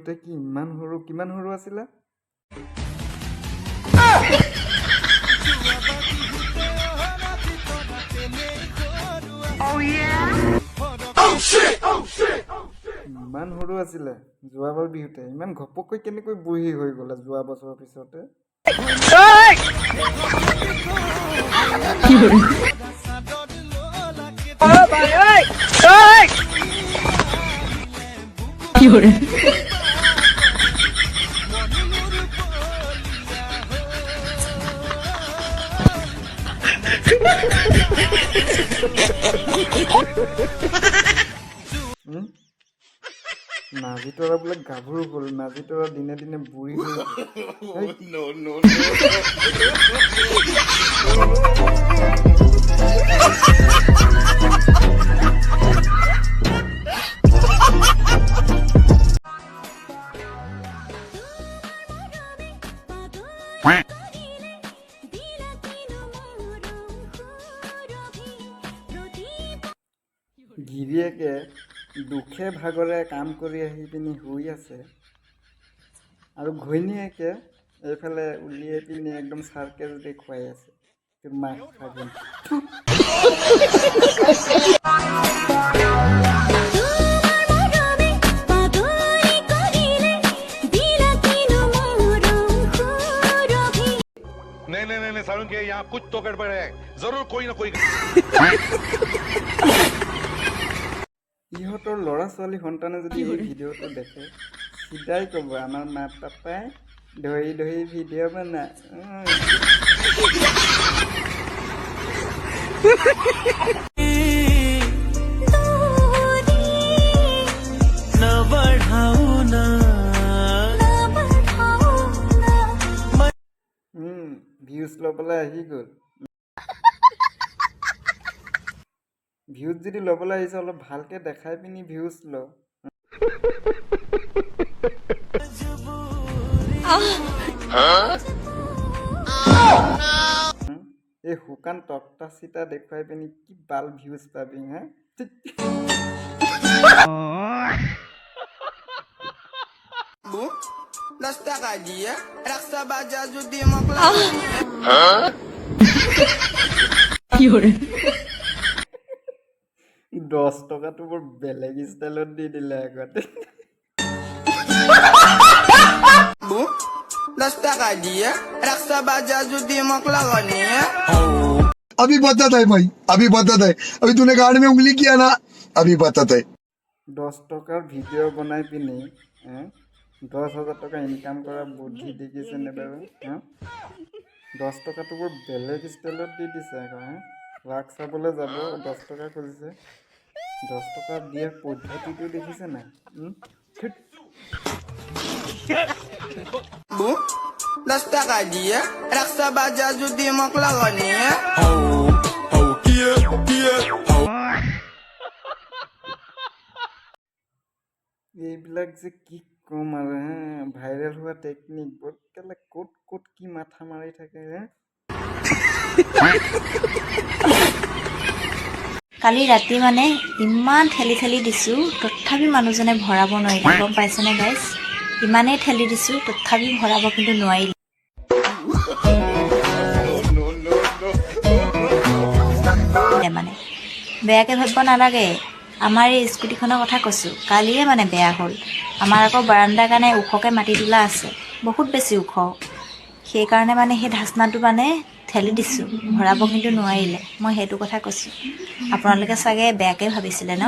বিহুতে কি ইমান সৰু কিমান সৰু আছিলা ইমান সৰু আছিলে যোৱাবাৰ বিহুতে ইমান ঘপককৈ কেনেকৈ বুঢ়ী হৈ গ'লা যোৱা বছৰৰ পিছতে নাজি তৰা বোলে গাভৰু হ'ল নাজি তৰা দিনে দিনে বুঢ়ী হৈ গিৰিয়েকে দুখে ভাগৰে কাম কৰি আহি পিনি শুই আছে আৰু ঘৈণীয়েকে এইফালে উলিয়াই পিনি একদম চাৰ্কেল দেখুৱাই আছে মাক ভাগিন नहीं सारुण के यहाँ कुछ तो गड़बड़ है जरूर कोई ना कोई ইহঁতৰ ল'ৰা ছোৱালী সন্তানে যদি এই ভিডিঅ'টো দেখে চিধাই ক'ব আমাৰ মা পাপাই ধৰি ধৰি ভিডিঅ' বনা ভিউজ ল'বলৈ আহি গ'ল ভিউজ যদি ল'বলৈ আহিছে অলপ ভালকে দেখাই পিনি ভিউজ ল এই শুকান তক্তা চিটা দেখুৱাই পিনি কি বাল ভিউজ পাবি হা দহ টকাটো বৰ বেলেগ ষ্টাইলত দি দিলে আগতে अभी बताता है भाई अभी बताता है अभी तूने गाड़ में उंगली किया ना अभी बताता है 10 টকাৰ ভিডিঅ' বনাই পিনি 10,000 টকা ইনকাম কৰা বুদ্ধি দেখিছেনে বাৰু 10 টকাটো বৰ বেলেগ ষ্টাইলত দি দিছে আকৌ ৰাগ চাবলৈ যাব 10 টকা খুজিছে 10 টকা দিয়া পদ্ধতিটো দেখিছে নাই এইবিলাক যে কি কম আৰু ভাইৰেল হোৱা টেকনিক বহুত কেলে ক'ত ক'ত কি মাথা মাৰি থাকে কালি ৰাতি মানে ইমান ঠেলি ঠেলি দিছোঁ তথাপি মানুহজনে ভৰাব নোৱাৰিলে গম পাইছেনে গাইজ ইমানেই ঠেলি দিছোঁ তথাপি ভৰাব কিন্তু নোৱাৰিলে মানে বেয়াকৈ ভাবিব নালাগে আমাৰ এই স্কুটিখনৰ কথা কৈছোঁ কালিয়ে মানে বেয়া হ'ল আমাৰ আকৌ বাৰাণ্ডাৰ কাৰণে ওখকৈ মাটি তোলা আছে বহুত বেছি ওখ সেইকাৰণে মানে সেই ঢাচনাটো মানে ঠেলি দিছোঁ ভৰাব কিন্তু নোৱাৰিলে মই সেইটো কথা কৈছোঁ আপোনালোকে চাগে বেয়াকৈ ভাবিছিলে ন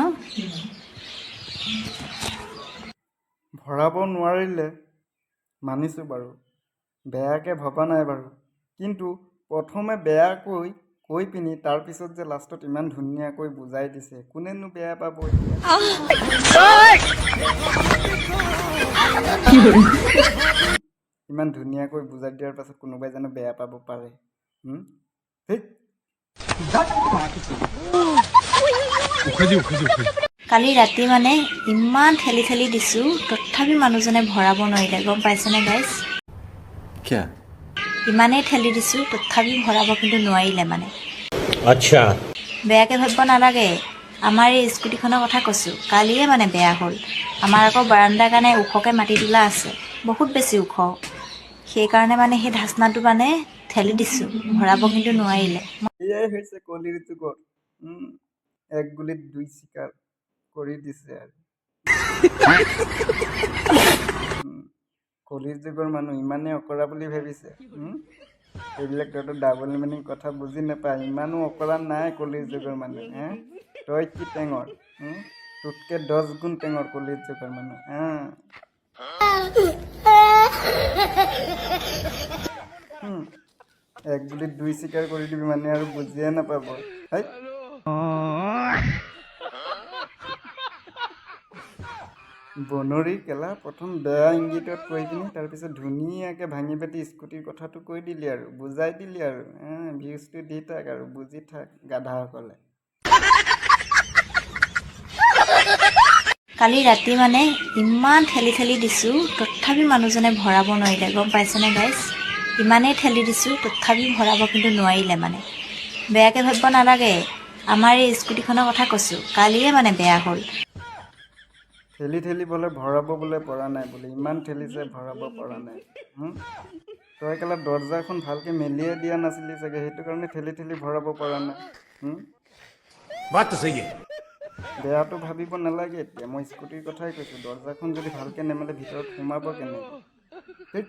ভৰাব নোৱাৰিলে মানিছোঁ বাৰু বেয়াকৈ ভবা নাই বাৰু কিন্তু প্ৰথমে বেয়াকৈ কৈ পিনি তাৰপিছত যে লাষ্টত ইমান ধুনীয়াকৈ বুজাই দিছে কোনেনো বেয়া পাব ইমান ধুনীয়াকৈ বুজাই দিয়াৰ পাছত কোনোবাই জানো বেয়া পাব পাৰে কালি ৰাতি মানে ইমান ঠেলি ঠেলি দিছোঁ তথাপি মানুহজনে ভৰাব নোৱাৰিলে গম পাইছেনে গাইজ ইমানেই ঠেলি দিছোঁ তথাপি ভৰাব কিন্তু নোৱাৰিলে মানে আচ্ছা বেয়াকৈ ভাবিব নালাগে আমাৰ এই স্কুটিখনৰ কথা কৈছোঁ কালিয়ে মানে বেয়া হ'ল আমাৰ আকৌ বাৰাণ্ডাৰ কাৰণে ওখকৈ মাটি তোলা আছে, বহুত বেছি ওখ। সেইকাৰণে মানে সেই ধাচনাটো মানে ঠেলি দিছোঁ, ভৰাব কিন্তু নোৱাৰিলে। এয়াই হৈছে কলিৰ যুগত এক গুলিত দুই চিকাৰ কৰি দিছে আৰু কলিৰ যুগৰ মানুহ ইমানেই অকৰা বুলি ভাবিছে। এইবিলাক তইতো ডাবল মিনিং কথা বুজি নাপায়। ইমানো অকৰা নাই কলিৰ যুগৰ মানুহ। তই কি টেঙৰ? তোতকে 10 গুণ টেঙৰ কলিৰ যুগৰ মানুহ। এক গুলিত দুই চিকাৰ কৰি দিবি মানে আৰু বুজিয়ে নাপাব। হেই বনৰী কেলা, প্ৰথম বেয়া ইংগিতত কৈ পিনি তাৰপিছত ধুনীয়াকৈ ভাঙি পাতি স্কুটিৰ কথাটো কৈ দিলি আৰু বুজাই দিলি আৰু ভিউজটো দি থাক আৰু বুজি থাক গাধাসকলে। কালি ৰাতি মানে ইমান ঠেলি ঠেলি দিছোঁ, তথাপি মানুহজনে ভৰাব নোৱাৰিলে, গম পাইছেনে গাইছ? ইমানেই ঠেলি দিছোঁ, তথাপি ভৰাব কিন্তু নোৱাৰিলে মানে। বেয়াকৈ ভাবিব নালাগে, আমাৰ এই স্কুটিখনৰ কথা কৈছোঁ, কালিয়ে মানে বেয়া হ'ল। ঠেলি ঠেলি বোলে ভৰাব বোলে পৰা নাই বোলে, ইমান ঠেলিছে ভৰাব পৰা নাই। তই কেলা দৰ্জাখন ভালকৈ মেলিয়ে দিয়া নাছিলি চাগে, সেইটো কাৰণে ঠেলি ঠেলি ভৰাব পৰা নাই। बात तो सही है। বেয়াটো ভাবিব নালাগে এতিয়া, মই স্কুটিৰ কথাই কৈছোঁ। দৰ্জাখন যদি ভালকৈ নেমেলে ভিতৰত সোমাব কেনেকৈ?